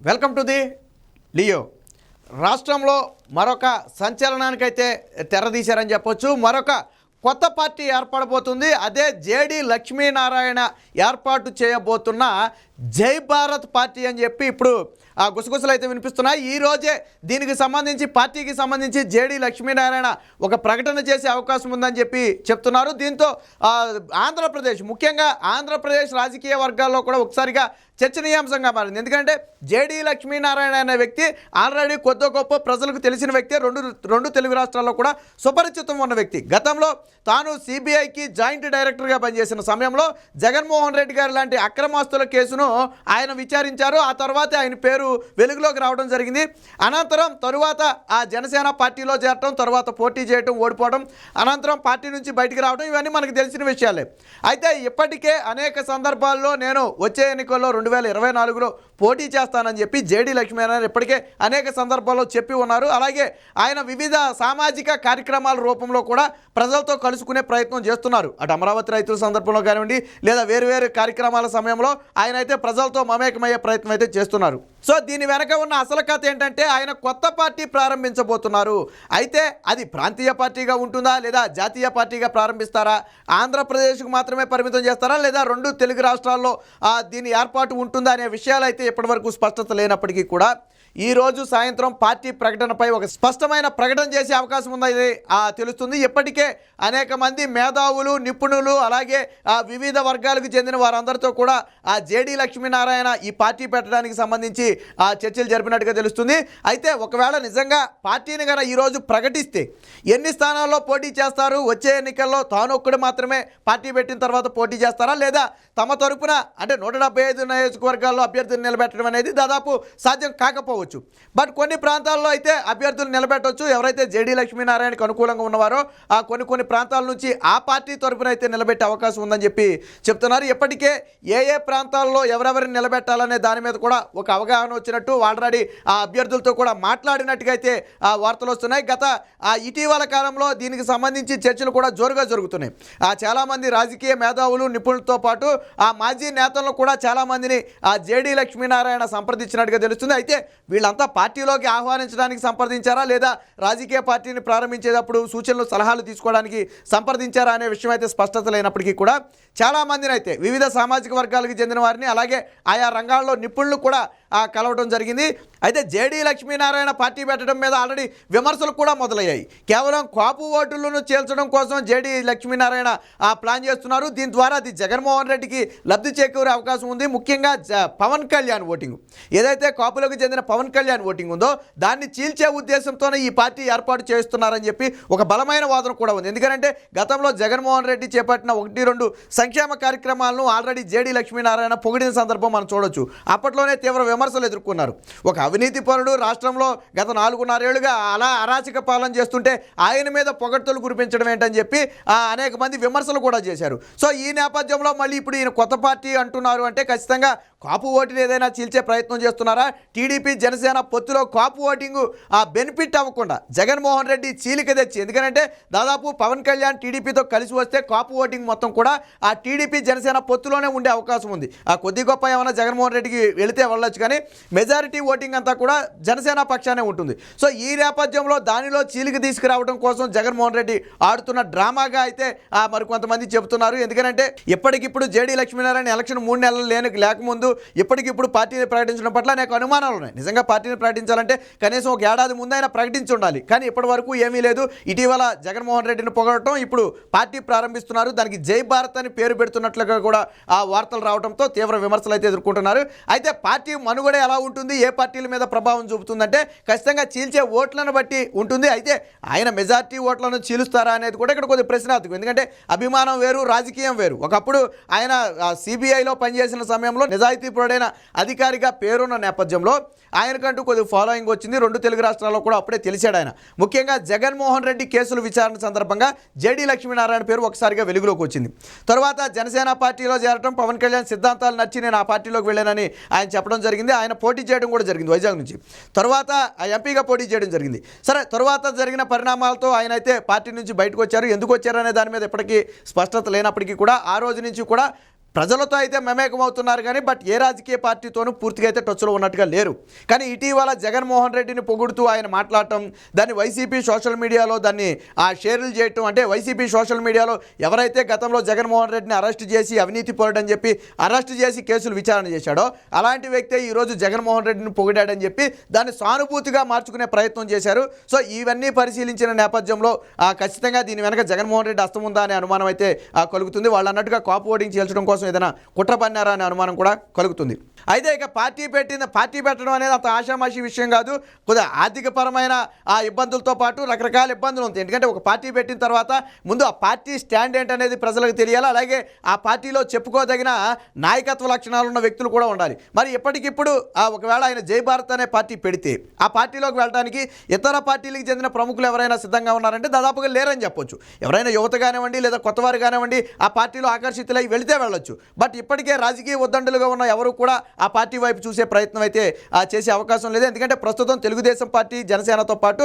Welcome to the Leo. రాష్ట్రంలో మరొక సంచలనానికైతే తెరదీశారని చెప్పొచ్చు. మరొక కొత్త పార్టీ ఏర్పడబోతుంది. అదే జేడి లక్ష్మీనారాయణ ఏర్పాటు చేయబోతున్న జై భారత్ పార్టీ అని చెప్పి ఇప్పుడు ఆ గుసగుసలు అయితే వినిపిస్తున్నాయి. ఈ రోజే దీనికి సంబంధించి పార్టీకి సంబంధించి జేడి లక్ష్మీనారాయణ ఒక ప్రకటన చేసే అవకాశం ఉందని చెప్పి చెప్తున్నారు. దీంతో ఆంధ్రప్రదేశ్, ముఖ్యంగా ఆంధ్రప్రదేశ్ రాజకీయ వర్గాల్లో కూడా ఒకసారిగా చర్చనీయాంశంగా మారింది. ఎందుకంటే జేడి లక్ష్మీనారాయణ అనే వ్యక్తి ఆల్రెడీ కొద్ది గొప్ప ప్రజలకు తెలిసిన వ్యక్తి, రెండు తెలుగు రాష్ట్రాల్లో కూడా సుపరిచితం ఉన్న వ్యక్తి. గతంలో తాను సిబిఐకి జాయింట్ డైరెక్టర్గా పనిచేసిన సమయంలో జగన్మోహన్ రెడ్డి గారు లాంటి అక్రమాస్తుల కేసును ఆయన విచారించారు. ఆ తర్వాత ఆయన పేరు వెలుగులోకి రావడం జరిగింది. అనంతరం తరువాత ఆ జనసేన పార్టీలో చేరటం, తర్వాత పోటీ చేయటం, ఓడిపోవడం, అనంతరం పార్టీ నుంచి బయటికి రావడం, ఇవన్నీ మనకు తెలిసిన విషయాలే. అయితే ఇప్పటికే అనేక సందర్భాల్లో నేను వచ్చే ఎన్నికల్లో 2024లో పోటీ చేస్తానని చెప్పి జేడి లక్ష్మీనారాయణ ఇప్పటికే అనేక సందర్భాల్లో చెప్పి ఉన్నారు. అలాగే ఆయన వివిధ సామాజిక కార్యక్రమాల రూపంలో కూడా ప్రజలతో కలుసుకునే ప్రయత్నం చేస్తున్నారు. అటు అమరావతి రైతుల సందర్భంలో కానివ్వండి, లేదా వేరు కార్యక్రమాల సమయంలో ఆయన అయితే ప్రజలతో మమేకమయ్యే ప్రయత్నం అయితే చేస్తున్నారు. సో దీని వెనక ఉన్న అసలు కథ ఏంటంటే ఆయన కొత్త పార్టీ ప్రారంభించబోతున్నారు. అయితే అది ప్రాంతీయ పార్టీగా ఉంటుందా, లేదా జాతీయ పార్టీగా ప్రారంభిస్తారా, ఆంధ్రప్రదేశ్కు మాత్రమే పరిమితం చేస్తారా, లేదా రెండు తెలుగు రాష్ట్రాల్లో దీని ఏర్పాటు ఉంటుందా అనే విషయాలు అయితే ఇప్పటివరకు స్పష్టత లేనప్పటికీ కూడా ఈరోజు సాయంత్రం పార్టీ ప్రకటనపై ఒక స్పష్టమైన ప్రకటన చేసే అవకాశం ఉందని తెలుస్తుంది. ఇప్పటికే అనేక మంది మేధావులు, నిపుణులు, అలాగే వివిధ వర్గాలకు చెందిన వారందరితో కూడా జేడి లక్ష్మీనారాయణ ఈ పార్టీ పెట్టడానికి సంబంధించి చర్చలు జరిపినట్టుగా తెలుస్తుంది. అయితే ఒకవేళ నిజంగా పార్టీని కనుక ఈరోజు ప్రకటిస్తే ఎన్ని స్థానాల్లో పోటీ చేస్తారు, వచ్చే ఎన్నికల్లో తాను ఒక్కడు మాత్రమే పార్టీ పెట్టిన తర్వాత పోటీ చేస్తారా, లేదా తమ తరపున అంటే 175 నియోజకవర్గాల్లో అభ్యర్థులు నిలబెట్టడం అనేది దాదాపు సాధ్యం కాకపోవచ్చు. బట్ కొన్ని ప్రాంతాల్లో అయితే అభ్యర్థులు నిలబెట్టవచ్చు. ఎవరైతే జేడి లక్ష్మీనారాయణకు అనుకూలంగా ఉన్నవారో కొన్ని ప్రాంతాల నుంచి ఆ పార్టీ తరపున అయితే నిలబెట్టే అవకాశం ఉందని చెప్పి చెప్తున్నారు. ఇప్పటికే ఏ ప్రాంతాల్లో ఎవరెవరిని నిలబెట్టాలనే దాని మీద కూడా ఒక అవగాహన వచ్చినట్టు ఆల్రెడీ ఆ అభ్యర్థులతో కూడా మాట్లాడినట్టుగా అయితే వార్తలు వస్తున్నాయి. గత ఇటీవల కాలంలో దీనికి సంబంధించి చర్చలు కూడా జోరుగా జరుగుతున్నాయి. చాలామంది రాజకీయ మేధావులు, నిపుణులతో పాటు ఆ మాజీ నేతలను కూడా చాలామందిని జేడి లక్ష్మీనారాయణ సంప్రదించినట్టుగా తెలుస్తుంది. అయితే వీళ్ళంతా పార్టీలోకి ఆహ్వానించడానికి సంప్రదించారా, లేదా రాజకీయ పార్టీని ప్రారంభించేటప్పుడు సూచనలు, సలహాలు తీసుకోవడానికి సంప్రదించారా అనే విషయం అయితే స్పష్టత లేనప్పటికీ కూడా చాలామందిని అయితే వివిధ సామాజిక వర్గాలకు చెందిన వారిని, అలాగే ఆయా రంగాల్లో నిపుణులు కూడా కలవడం జరిగింది. అయితే జేడి లక్ష్మీనారాయణ పార్టీ పెట్టడం మీద ఆల్రెడీ విమర్శలు కూడా మొదలయ్యాయి. కేవలం కాపు ఓటులను చేల్చడం కోసం జేడి లక్ష్మీనారాయణ ప్లాన్ చేస్తున్నారు. దీని ద్వారా అది జగన్మోహన్ రెడ్డికి లబ్ధి చేకూరే అవకాశం ఉంది. ముఖ్యంగా పవన్ కళ్యాణ్ ఓటింగ్, ఏదైతే కాపులకు చెందిన పవన్ కళ్యాణ్ ఓటింగ్ ఉందో దాన్ని చీల్చే ఉద్దేశంతోనే ఈ పార్టీ ఏర్పాటు చేస్తున్నారని చెప్పి ఒక బలమైన వాదన కూడా ఉంది. ఎందుకంటే గతంలో జగన్మోహన్ రెడ్డి చేపట్టిన 1-2 సంక్షేమ కార్యక్రమాలను ఆల్రెడీ జేడి లక్ష్మీనారాయణ పొగిడిన సందర్భం మనం చూడొచ్చు. అప్పట్లోనే తీవ్ర విమర్శలు ఎదుర్కొన్నారు. ఒక అవినీతి పరుడు రాష్ట్రంలో గత 4.5 ఏళ్లుగా అలా అరాచక పాలన చేస్తుంటే ఆయన మీద పొగడ్తలు కురిపించడం ఏంటని చెప్పి అనేక మంది విమర్శలు కూడా చేశారు. సో ఈ నేపథ్యంలో మళ్ళీ ఇప్పుడు ఈయన కొత్త పార్టీ అంటున్నారు అంటే ఖచ్చితంగా కాపు ఓటుని ఏదైనా చీల్చే ప్రయత్నం చేస్తున్నారా? టీడీపీ జనసేన పొత్తులో కాపు ఓటింగు బెనిఫిట్ అవ్వకుండా జగన్మోహన్ రెడ్డి చీలిక తెచ్చి, ఎందుకంటే దాదాపు పవన్ కళ్యాణ్ టీడీపీతో కలిసి వస్తే కాపు ఓటింగ్ మొత్తం కూడా ఆ టీడీపీ జనసేన పొత్తులోనే ఉండే అవకాశం ఉంది. కొద్ది గొప్ప ఏమైనా జగన్మోహన్ రెడ్డికి వెళితే వెళ్ళొచ్చు, కానీ మెజారిటీ ఓటింగ్ అంతా కూడా జనసేన పక్షానే ఉంటుంది. సో ఈ నేపథ్యంలో దానిలో చీలిక తీసుకురావడం కోసం జగన్మోహన్ రెడ్డి ఆడుతున్న డ్రామాగా అయితే మరికొంతమంది చెబుతున్నారు. ఎందుకంటే ఇప్పటికిప్పుడు జేడి లక్ష్మీనారాయణ ఎలక్షన్ 3 నెలలు లేకముందు ఇప్పటికిప్పుడు పార్టీని ప్రకటించడం పట్ల అనేక అనుమానాలు ఉన్నాయి. నిజంగా పార్టీని ప్రకటించాలంటే కనీసం 1 ఏడాది ముందైనా ప్రకటించి ఉండాలి, కానీ ఇప్పటి వరకు ఏమీ లేదు. ఇటీవల జగన్మోహన్ రెడ్డిని పొగడటం, ఇప్పుడు పార్టీ ప్రారంభిస్తున్నారు, దానికి జై భారత్ అని పేరు పెడుతున్నట్లుగా కూడా వార్తలు రావడంతో తీవ్ర విమర్శలు అయితే ఎదుర్కొంటున్నారు. అయితే పార్టీ మనుగడ ఎలా ఉంటుంది, ఏ పార్టీల మీద ప్రభావం చూపుతుందంటే ఖచ్చితంగా చీల్చే ఓట్లను బట్టి ఉంటుంది. అయితే ఆయన మెజార్టీ ఓట్లను చీలుస్తారా అనేది కూడా ఇక్కడ కొద్దిగా ప్రశ్నార్థకం. ఎందుకంటే అభిమానం వేరు, రాజకీయం వేరు. ఒకప్పుడు ఆయన సిబిఐలో పనిచేసిన సమయంలో నిజాయితీపరుడైన అధికారిగా పేరున్న నేపథ్యంలో ఆయనకంటూ కొద్దిగా ఫాలోయింగ్ వచ్చింది. 2 తెలుగు రాష్ట్రాల్లో కూడా అప్పుడే తెలిసాడు ఆయన. ముఖ్యంగా జగన్మోహన్ రెడ్డి కేసుల విచారణ సందర్భంగా జేడి లక్ష్మీనారాయణ పేరు ఒకసారిగా వెలుగులోకి వచ్చింది. తర్వాత జనసేన పార్టీలో చేరడం, పవన్ కళ్యాణ్ సిద్ధాంతాలు నచ్చి నేను ఆ పార్టీలోకి వెళ్ళానని ఆయన చెప్పడం జరిగింది. ఆయన పోటీ చేయడం కూడా జరిగింది వైజాగ్ నుంచి. తర్వాత ఎంపీగా పోటీ చేయడం జరిగింది. సరే, తర్వాత జరిగిన పరిణామాలతో ఆయన అయితే పార్టీ నుంచి బయటకు వచ్చారు. ఎందుకు వచ్చారనే దాని మీద ఇప్పటికీ స్పష్టత లేనప్పటికీ కూడా ఆ రోజు నుంచి కూడా ప్రజలతో అయితే మమేకం అవుతున్నారు కానీ బట్ ఏ రాజకీయ పార్టీతోనూ పూర్తిగా అయితే టచ్లో ఉన్నట్టుగా లేరు. కానీ ఇటీవల జగన్మోహన్ రెడ్డిని పొగుడుతూ ఆయన మాట్లాడటం, దాన్ని వైసీపీ సోషల్ మీడియాలో దాన్ని షేర్లు చేయటం, అంటే వైసీపీ సోషల్ మీడియాలో ఎవరైతే గతంలో జగన్మోహన్ రెడ్డిని అరెస్ట్ చేసి అవినీతి పరుడని చెప్పి అరెస్ట్ చేసి కేసులు విచారణ చేశాడో అలాంటి వ్యక్తే ఈరోజు జగన్మోహన్ రెడ్డిని పొగిడాడని చెప్పి దాన్ని సానుభూతిగా మార్చుకునే ప్రయత్నం చేశారు. సో ఇవన్నీ పరిశీలించిన నేపథ్యంలో ఖచ్చితంగా దీని వెనక జగన్మోహన్ రెడ్డి హస్తం ఉందా అనే అనుమానం అయితే కలుగుతుంది. వాళ్ళు అన్నట్టుగా కాపు ఓటింగ్ చేల్చడం కోసం ఏదైనా కుట్ర పన్నారా అనే అనుమానం కూడా కలుగుతుంది. అయితే ఇక పార్టీ పెట్టడం అనేది అంత ఆషామాషి విషయం కాదు. కొద్దిగా ఆర్థికపరమైన ఇబ్బందులతో పాటు రకరకాల ఇబ్బందులు ఉంటాయి. ఎందుకంటే ఒక పార్టీ పెట్టిన తర్వాత ముందు ఆ పార్టీ స్టాండ్ ఏంటనేది ప్రజలకు తెలియాలి. అలాగే ఆ పార్టీలో చెప్పుకోదగిన నాయకత్వ లక్షణాలు ఉన్న వ్యక్తులు కూడా ఉండాలి. మరి ఇప్పటికిప్పుడు ఒకవేళ ఆయన జై భారత్ అనే పార్టీ పెడితే ఆ పార్టీలోకి వెళ్ళడానికి ఇతర పార్టీలకు చెందిన ప్రముఖులు ఎవరైనా సిద్ధంగా ఉన్నారంటే దాదాపుగా లేరని చెప్పొచ్చు. ఎవరైనా యువత కానివ్వండి లేదా కొత్తవారు కానివ్వండి ఆ పార్టీలో ఆకర్షితులై వెళితే వెళ్ళొచ్చు. బట్ ఇప్పటికే రాజకీయ ఉద్దండులుగా ఉన్న ఎవరు కూడా ఆ పార్టీ వైపు చూసే ప్రయత్నం అయితే చేసే అవకాశం లేదు. ఎందుకంటే ప్రస్తుతం తెలుగుదేశం పార్టీ జనసేనతో పాటు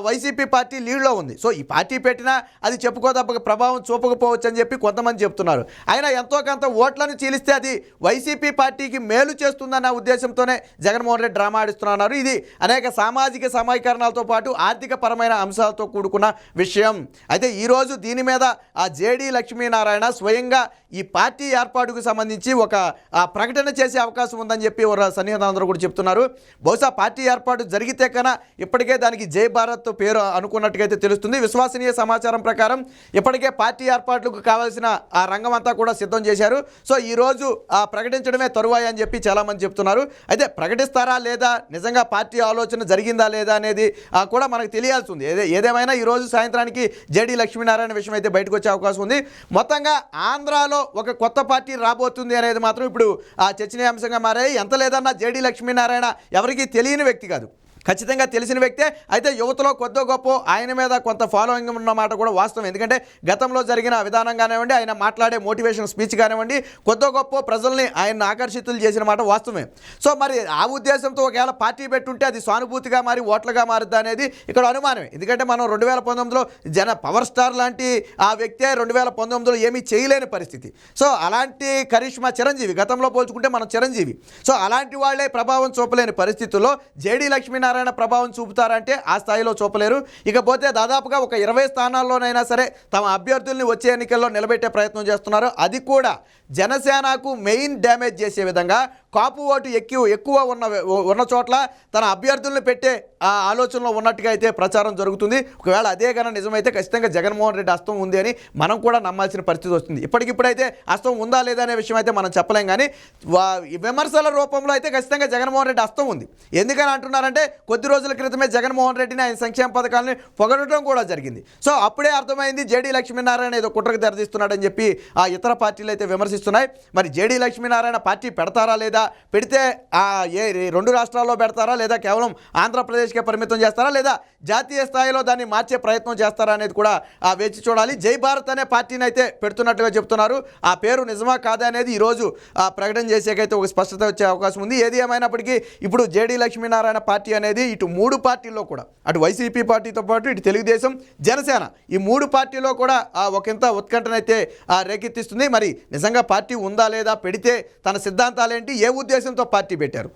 వైసీపీ పార్టీ లీడ్లో ఉంది. సో ఈ పార్టీ పెట్టినా అది చెప్పుకోదప్ప ప్రభావం చూపకపోవచ్చు అని చెప్పి కొంతమంది చెప్తున్నారు. అయినా ఎంతో కొంత ఓట్లను చీలిస్తే అది వైసీపీ పార్టీకి మేలు చేస్తుందన్న ఉద్దేశంతోనే జగన్మోహన్ రెడ్డి డ్రామా ఆడిస్తున్నారు. ఇది అనేక సామాజిక సమీకరణాలతో పాటు ఆర్థిక పరమైన అంశాలతో కూడుకున్న విషయం. అయితే ఈరోజు దీని మీద జేడీ లక్ష్మీనారాయణ స్వయంగా ఈ పార్టీ ఏర్పాటుకు సంబంధించి ఒక ప్రకటన చేసే అవకాశం ఉందని చెప్పి సన్నిహితులందరూ కూడా చెప్తున్నారు. బహుశా పార్టీ ఏర్పాటు జరిగితే కన్నా ఇప్పటికే దానికి జై భారత్ పేరు అనుకున్నట్టుగా తెలుస్తుంది. విశ్వసనీయ సమాచారం ప్రకారం ఇప్పటికే పార్టీ ఏర్పాట్లకు కావాల్సిన రంగం అంతా కూడా సిద్ధం చేశారు. సో ఈరోజు ప్రకటించడమే తరువాయి అని చెప్పి చాలామంది చెప్తున్నారు. అయితే ప్రకటిస్తారా లేదా, నిజంగా పార్టీ ఆలోచన జరిగిందా లేదా అనేది కూడా మనకు తెలియాల్సి ఉంది. ఏదేమైనా ఈరోజు సాయంత్రానికి జేడీ లక్ష్మీనారాయణ విషయం అయితే బయటకు వచ్చే అవకాశం ఉంది. మొత్తంగా ఆంధ్రాలో ఒక కొత్త పార్టీ రాబోతుంది అనేది మాత్రం ఇప్పుడు చర్చనీయాంశంగా మారాయి. ఎంత లేదన్నా జేడీ లక్ష్మీనారాయణ ఎవరికీ తెలియని వ్యక్తి కాదు, ఖచ్చితంగా తెలిసిన వ్యక్తే. అయితే యువతలో కొద్దో గొప్ప ఆయన మీద కొంత ఫాలోయింగ్ ఉన్నమాట కూడా వాస్తవం. ఎందుకంటే గతంలో జరిగిన విధానం కానివ్వండి, ఆయన మాట్లాడే మోటివేషన్ స్పీచ్ కానివ్వండి, కొద్దో గొప్ప ప్రజల్ని ఆయన ఆకర్షితులు చేసిన మాట వాస్తవమే. సో మరి ఆ ఉద్దేశంతో ఒకవేళ పార్టీ పెట్టుంటే అది సానుభూతిగా మారి ఓట్లుగా మారుద్ది అనేది ఇక్కడ అనుమానమే. ఎందుకంటే మనం 2019లో పవర్ స్టార్ లాంటి ఆ వ్యక్తే 2019లో ఏమీ చేయలేని పరిస్థితి. సో అలాంటి కరిష్మా చిరంజీవి, గతంలో పోల్చుకుంటే మనం చిరంజీవి. సో అలాంటి వాళ్ళే ప్రభావం చూపలేని పరిస్థితుల్లో జేడీ లక్ష్మీనారాయణ ప్రభావం చూపుతారంటే ఆ స్థాయిలో చూపలేరు. ఇకపోతే దాదాపుగా ఒక 20 స్థానాల్లోనైనా సరే తమ అభ్యర్థుల్ని వచ్చే ఎన్నికల్లో నిలబెట్టే ప్రయత్నం చేస్తున్నారు. అది కూడా జనసేనకు మెయిన్ డ్యామేజ్ చేసే విధంగా కాపు ఓటు ఎక్కువ ఉన్న చోట్ల తన అభ్యర్థులను పెట్టే ఆలోచనలో ఉన్నట్టుగా అయితే ప్రచారం జరుగుతుంది. ఒకవేళ అదే కన్నా నిజమైతే ఖచ్చితంగా జగన్మోహన్ రెడ్డి హస్తం ఉంది అని మనం కూడా నమ్మాల్సిన పరిస్థితి వస్తుంది. ఇప్పటికిప్పుడైతే హస్తం ఉందా లేదా అనే విషయం అయితే మనం చెప్పలేం. కానీ విమర్శల రూపంలో అయితే ఖచ్చితంగా జగన్మోహన్ రెడ్డి హస్తం ఉంది. ఎందుకని అంటున్నారంటే కొద్ది రోజుల క్రితమే జగన్మోహన్ రెడ్డిని ఆయన సంక్షేమ పథకాలను పొగడటం కూడా జరిగింది. సో అప్పుడే అర్థమైంది జేడీ లక్ష్మీనారాయణ ఏదో కుట్రకు తెరదీస్తున్నాడని చెప్పి ఇతర పార్టీలు అయితే విమర్శిస్తున్నాయి. మరి జేడీ లక్ష్మీనారాయణ పార్టీ పెడతారా లేదా, పెడితే రెండు రాష్ట్రాల్లో పెడతారా లేదా కేవలం ఆంధ్రప్రదేశ్కే పరిమితం చేస్తారా లేదా జాతీయ స్థాయిలో దాన్ని మార్చే ప్రయత్నం చేస్తారా అనేది కూడా వేచి చూడాలి. జై భారత్ అనే పార్టీని అయితే పెడుతున్నట్టుగా చెప్తున్నారు. ఆ పేరు నిజమా కాదా అనేది ఈరోజు ప్రకటన చేసేకైతే ఒక స్పష్టత వచ్చే అవకాశం ఉంది. ఏది ఏమైనప్పటికీ ఇప్పుడు జేడీ లక్ష్మీనారాయణ పార్టీ అనేది ఇటు 3 పార్టీల్లో కూడా, అటు వైసీపీ పార్టీతో పాటు ఇటు తెలుగుదేశం, జనసేన, ఈ 3 పార్టీలో కూడా ఒకంత ఉత్కంఠనైతే రేకెత్తిస్తుంది. మరి నిజంగా పార్టీ ఉందా లేదా, పెడితే తన సిద్ధాంతాలేంటి, ఏ ఉద్దేశంతో పార్టీ పెట్టారు,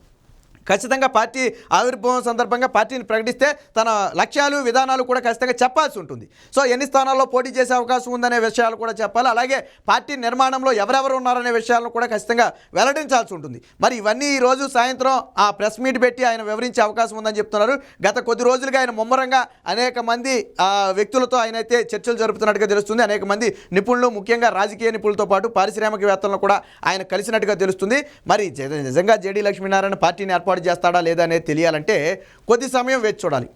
ఖచ్చితంగా పార్టీ ఆవిర్భావం సందర్భంగా పార్టీని ప్రకటిస్తే తన లక్ష్యాలు విధానాలు కూడా ఖచ్చితంగా చెప్పాల్సి ఉంటుంది. సో ఎన్ని స్థానాల్లో పోటీ చేసే అవకాశం ఉందనే విషయాలు కూడా చెప్పాలి. అలాగే పార్టీ నిర్మాణంలో ఎవరెవరు ఉన్నారనే విషయాలను కూడా ఖచ్చితంగా వెల్లడించాల్సి ఉంటుంది. మరి ఇవన్నీ ఈరోజు సాయంత్రం ప్రెస్ మీట్ పెట్టి ఆయన వివరించే అవకాశం ఉందని చెప్తున్నారు. గత కొద్ది రోజులుగా ఆయన ముమ్మరంగా అనేక మంది వ్యక్తులతో ఆయన అయితే చర్చలు జరుపుతున్నట్టుగా తెలుస్తుంది. అనేక మంది నిపుణులు, ముఖ్యంగా రాజకీయ నిపుణులతో పాటు పారిశ్రామికవేత్తలను కూడా ఆయన కలిసినట్టుగా తెలుస్తుంది. మరి నిజంగా జేడీ లక్ష్మీనారాయణ పార్టీని ఏర్పాటు చేస్తాడా లేదా అనేది తెలియాలంటే కొద్ది సమయం వేచి చూడాలి.